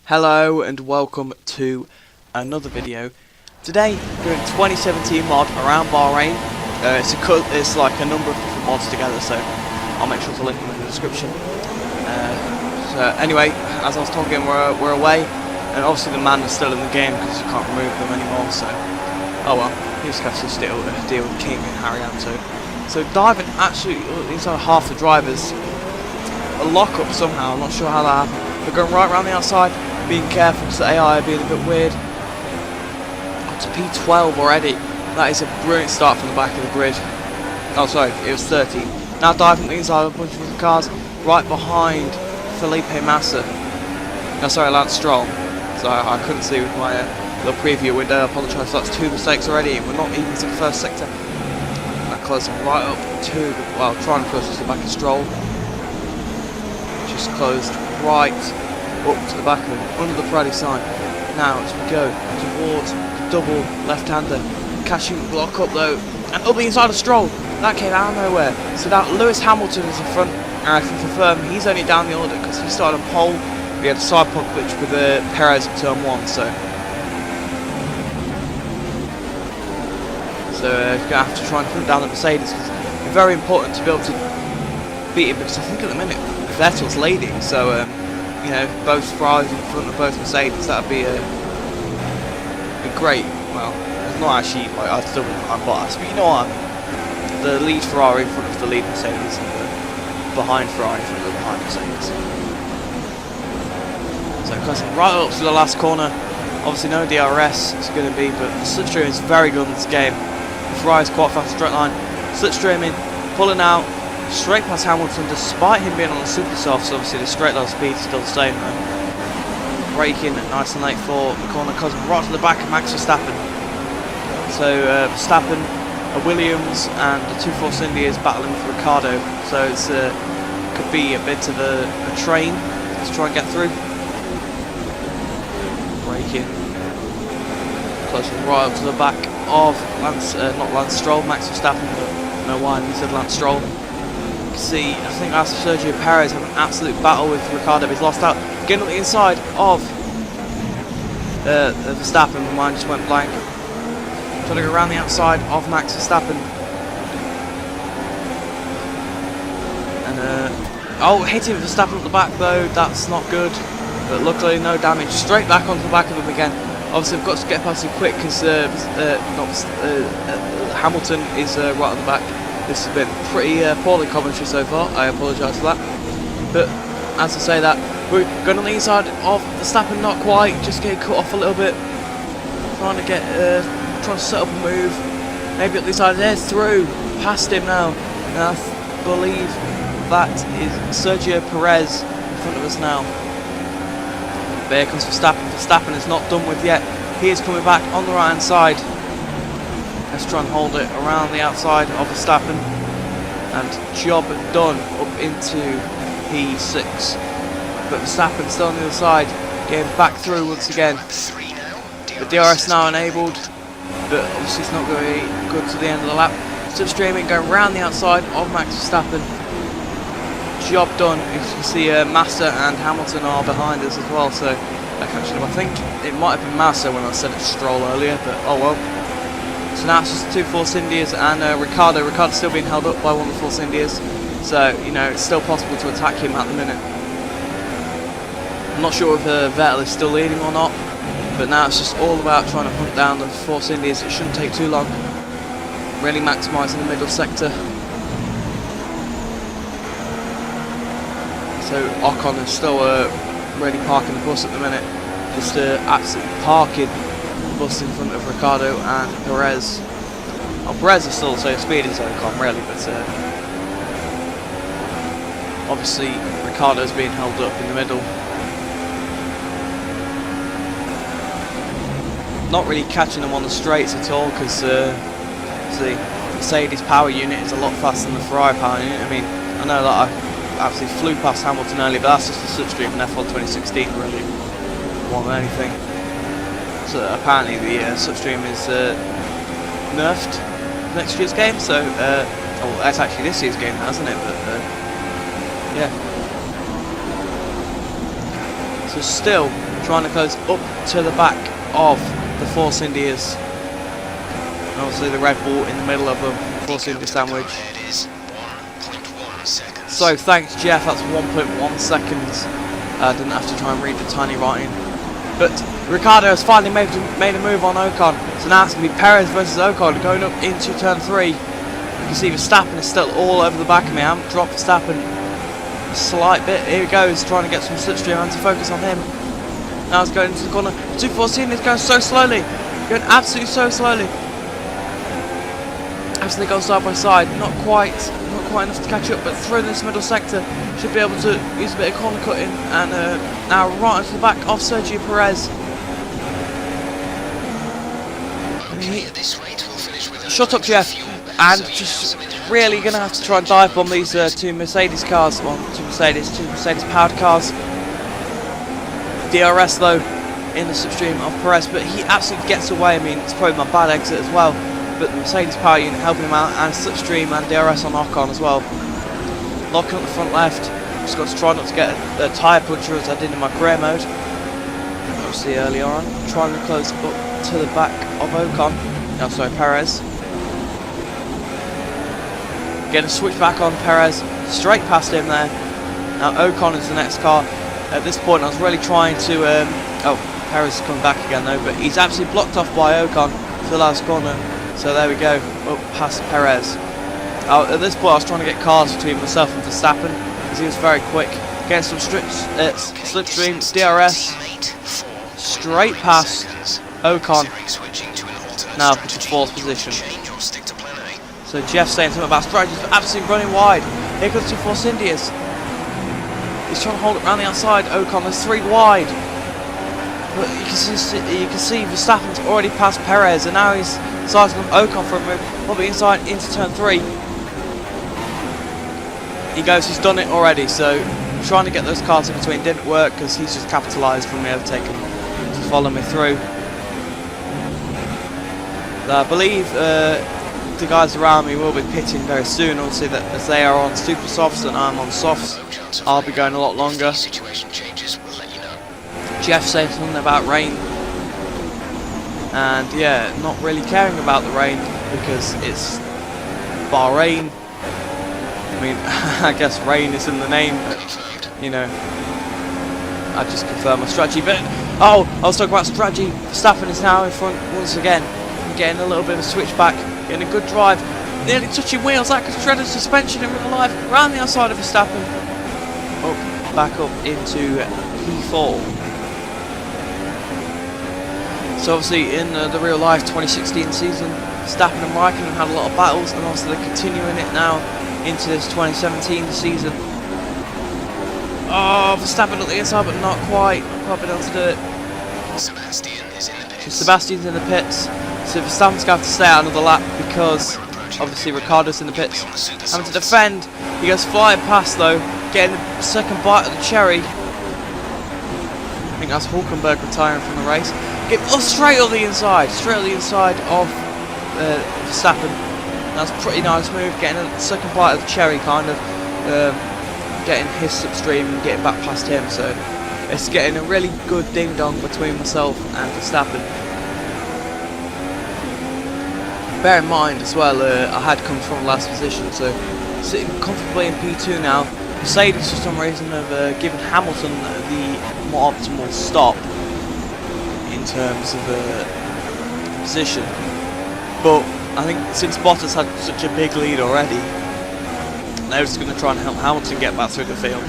Hello and welcome to another video. Today doing 2017 mod around Bahrain. It's like a number of different mods together, so I'll make sure to link them in the description. So anyway, as I was talking, we're away, and obviously the man is still in the game because you can't remove them anymore. So oh well, he just has to deal with King and Harrianto. So diving actually inside half the drivers. A lock-up somehow, I'm not sure how that happened. We're going right around the outside, being careful because the AI are being a bit weird. Up to P12 already. That is a brilliant start from the back of the grid. Oh sorry, it was 13. Now diving inside a bunch of the cars, right behind Felipe Massa. No, sorry, Lance Stroll. So I couldn't see with my little preview window. I apologise, that's 2 mistakes already. We're not even to the first sector. That closing right up to, well, trying to close to the back of Stroll. Just closed right up to the back of him, under the Friday sign. Now as we go towards the double left-hander, catching the block up though, and up the inside of Stroll. That came out of nowhere. So now Lewis Hamilton is in front, and I can confirm he's only down the order because he started on pole. We had a side pod glitch with Perez in turn 1, so you're going to have to try and hunt down the Mercedes because it's very important to be able to beat him, because I think at the minute Vettel's leading, so you know, both Ferraris in front of both Mercedes, that'd be great. Well, it's not actually like I'd still I'm biased, but you know what? The lead Ferrari in front of the lead Mercedes, and the behind Ferrari in front of the behind Mercedes. So crossing right up to the last corner. Obviously no DRS it's going to be, but the slipstream is very good in this game. The Ferrari's quite fast straight line, slipstreaming, pulling out. Straight past Hamilton, despite him being on the super soft, so obviously the straight line speed is still the same though. Braking nice and late for the corner, causing right to the back of Max Verstappen. So Verstappen, a Williams and the 2 Force Indias battling for Ricciardo. So it's could be a bit of a train to try and get through. Braking, closing right up to the back of not Lance Stroll, Max Verstappen, but I don't know why he said Lance Stroll. See, I think that's Sergio Perez having an absolute battle with Ricciardo. He's lost out. Getting on the inside of Verstappen. My mind just went blank. Trying to go around the outside of Max Verstappen. And hitting Verstappen at the back though. That's not good. But luckily no damage. Straight back onto the back of him again. Obviously I've got to get past him quick because Hamilton is right on the back. This has been pretty poorly commentary so far, I apologise for that. But as I say that, we're going on the inside of Verstappen, not quite, just getting cut off a little bit. Trying to set up a move. Maybe up the inside there, through, past him now. And I believe that is Sergio Perez in front of us now. There comes Verstappen. Verstappen is not done with yet. He is coming back on the right hand side. Let's try and hold it around the outside of Verstappen, and job done up into P6. But Verstappen still on the other side, getting back through once again. The DRS now enabled, but obviously it's not going to be good to the end of the lap. Slipstreaming, going around the outside of Max Verstappen. Job done. As you can see, Massa and Hamilton are behind us as well. So I think it might have been Massa when I said it Stroll earlier, but oh well. So now it's just 2 Force Indias and Ricciardo. Ricciardo's still being held up by 1 of the Force Indias. So, you know, it's still possible to attack him at the minute. I'm not sure if Vettel is still leading or not. But now it's just all about trying to hunt down the Force Indias. It shouldn't take too long. Really maximising the middle sector. So Ocon is still really parking the bus at the minute. Just absolutely parking bus in front of Ricciardo and Perez. Oh, Perez is still the same speed as Ocon really, but obviously Ricciardo's being held up in the middle. Not really catching them on the straights at all because the Mercedes power unit is a lot faster than the Ferrari power unit. I mean, I know that I absolutely flew past Hamilton earlier, but that's just the slipstream in F1 2016 really, more than anything. So apparently the slipstream is nerfed next year's game, so well, that's actually this year's game now, isn't it? But yeah. So still trying to close up to the back of the Force Indias. And obviously the Red Bull in the middle of a Force India sandwich. So thanks Jeff, that's 1.1 seconds. Didn't have to try and read the tiny writing. But Ricciardo has finally made a move on Ocon. So now it's going to be Perez versus Ocon going up into turn 3. You can see Verstappen is still all over the back of me. I haven't dropped Verstappen a slight bit. Here he goes, trying to get some slipstream and to focus on him. Now it's going into the corner. 214 is going so slowly. Going absolutely so slowly. As they go side by side, not quite enough to catch up, but through this middle sector should be able to use a bit of corner cutting, and now right onto the back of Sergio Perez. Shut up, Jeff, and just really going to have to try and dive bomb these two Mercedes cars, well, two Mercedes powered cars. DRS though in the slipstream of Perez, but he absolutely gets away. I mean, it's probably my bad exit as well. But the Mercedes power unit helping him out, and slipstream and DRS on Ocon as well. Locking up the front left. Just got to try not to get a tyre puncher as I did in my career mode. Obviously earlier on. Trying to close up to the back of Ocon. Oh, sorry, Perez. Getting a switch back on Perez. Straight past him there. Now Ocon is the next car. At this point I was really trying to... oh, Perez is coming back again though. But he's absolutely blocked off by Ocon to the last corner. So there we go, up past Perez. At this point I was trying to get cars between myself and Verstappen, because he was very quick. Getting some slipstream, DRS, straight past Ocon, now up to 4th position. So Jeff's saying something about strategies, but absolutely running wide. Here comes 2 Force Indias. He's trying to hold it around the outside. Ocon is 3 wide. But you can see Verstappen's already passed Perez, and now he's sizing up Ocon for a move, probably inside into turn 3. He goes, he's done it already, so trying to get those cars in between didn't work because he's just capitalised from me overtaking to follow me through. I believe the guys around me will be pitting very soon, obviously, that as they are on super softs and I'm on softs, I'll be going a lot longer. Jeff said something about rain, and yeah, not really caring about the rain because it's Bahrain. I mean, I guess rain is in the name, but, you know, I just confirm my strategy. But oh, I was talking about strategy. Verstappen is now in front once again, getting a little bit of a switchback, getting a good drive, nearly touching wheels like a shredded suspension in real life, around the outside of Verstappen, up, back up into P4. So obviously in the real life 2016 season, Verstappen and Raikkonen had a lot of battles, and obviously they're continuing it now into this 2017 season. Oh, Verstappen at the inside, but not quite been able to do it. Sebastian's in the pits, so Verstappen's going to have to stay out another lap because obviously Ricciardo's in the pits. Having to defend, he goes flying past though, getting the second bite of the cherry. I think that's Hulkenberg retiring from the race. Straight on the inside of Verstappen. That's a pretty nice move, getting a second bite of the cherry, kind of getting his slipstream and getting back past him. So it's getting a really good ding dong between myself and Verstappen. Bear in mind as well, I had come from last position, so sitting comfortably in P2 now. Mercedes for some reason have given Hamilton the more optimal stop in terms of position, but I think since Bottas had such a big lead already, they're just going to try and help Hamilton get back through the field.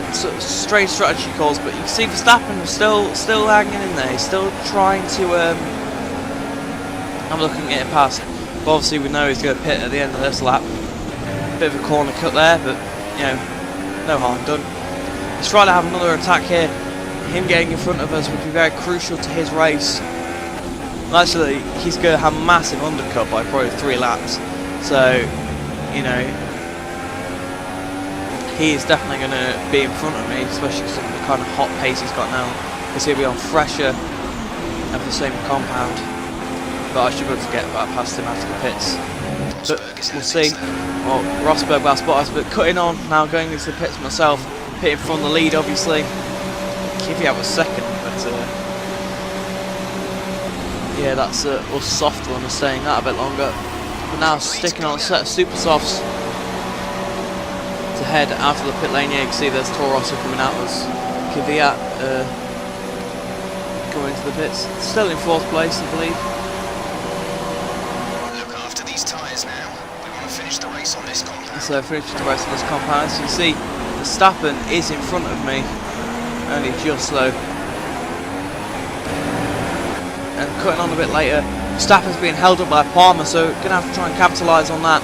It's strange strategy calls, but you can see Verstappen still hanging in there. He's still trying to have a look and get it past. But obviously we know he's going to pit at the end of this lap. Bit of a corner cut there, but you know, no harm done. He's trying to have another attack here. Him getting in front of us would be very crucial to his race. And actually, he's going to have a massive undercut by probably 3 laps. So, you know, he is definitely going to be in front of me, especially because of the kind of hot pace he's got now. Because he'll be on fresher of the same compound. But I should be able to get back past him after the pits. But we'll see. Well, Rosberg last Bottas, but cutting on now, going into the pits myself. Pitting from the lead, obviously. Kvyat was second, but yeah, that's us soft one is staying that a bit longer. But now sticking on a set of super softs to head out of the pit lane. Yeah, you can see there's Toro Rosso coming out as Kvyat going into the pits. Still in 4th place, I believe. Look after these tyres now. We want to finish the race on this compound. So finishing the rest of this compound. As you can see, Verstappen is in front of me, only just though. And cutting on a bit later, Verstappen's being held up by Palmer, so going to have to try and capitalise on that.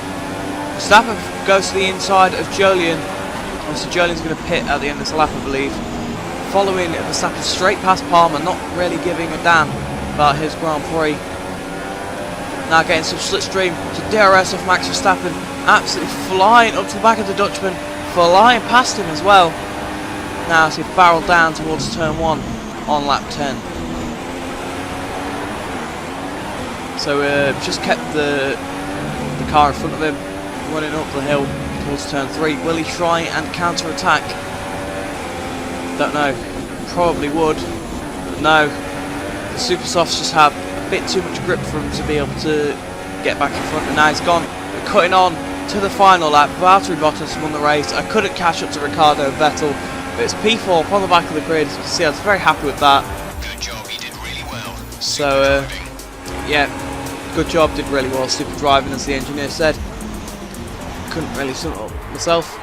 Verstappen goes to the inside of Jolyon. Obviously Jolyon's going to pit at the end of this lap, I believe. Following Verstappen straight past Palmer, not really giving a damn about his Grand Prix. Now getting some slipstream to DRS of Max Verstappen, absolutely flying up to the back of the Dutchman, flying past him as well. Now as he barreled down towards turn 1 on lap 10. So just kept the car in front of him, running up the hill towards turn 3. Will he try and counter-attack? Don't know. Probably would. But no. The super softs just have a bit too much grip for him to be able to get back in front. And now he's gone. But cutting on to the final lap. Valtteri Bottas won the race. I couldn't catch up to Ricardo Vettel, but it's P4 on the back of the grid. As you can see, I was very happy with that. Good job, you did really well. So yeah, good job, did really well. Super driving, as the engineer said. Couldn't really sum it up myself.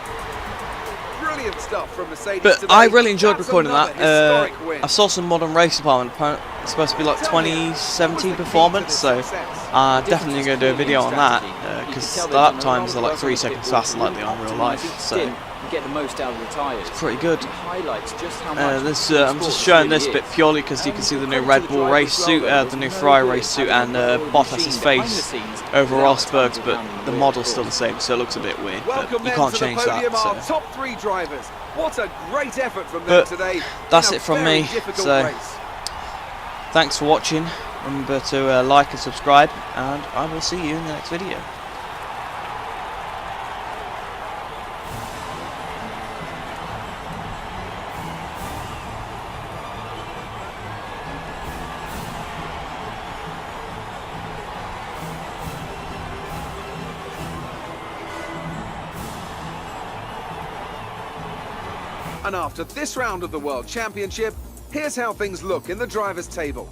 Brilliant stuff from Mercedes But today. I really enjoyed That's recording that. another historic win. I saw some modern race department. It's supposed to be like 2017 performance, so definitely going to do a video on that because the lap times are like 3 seconds faster like they are in real life. So get the most out of the tyres. it's pretty good. Highlights just how much I'm just showing this bit purely because you can see the new Red Bull race suit, the new Ferrari race suit, and Bottas' face over Rosberg's, but the model's still the same, so it looks a bit weird. But you can't change that. So. Top 3 drivers. What a great effort from them today. That's it from me. So thanks for watching. Remember to like and subscribe, and I will see you in the next video. And after this round of the World Championship, here's how things look in the drivers' table.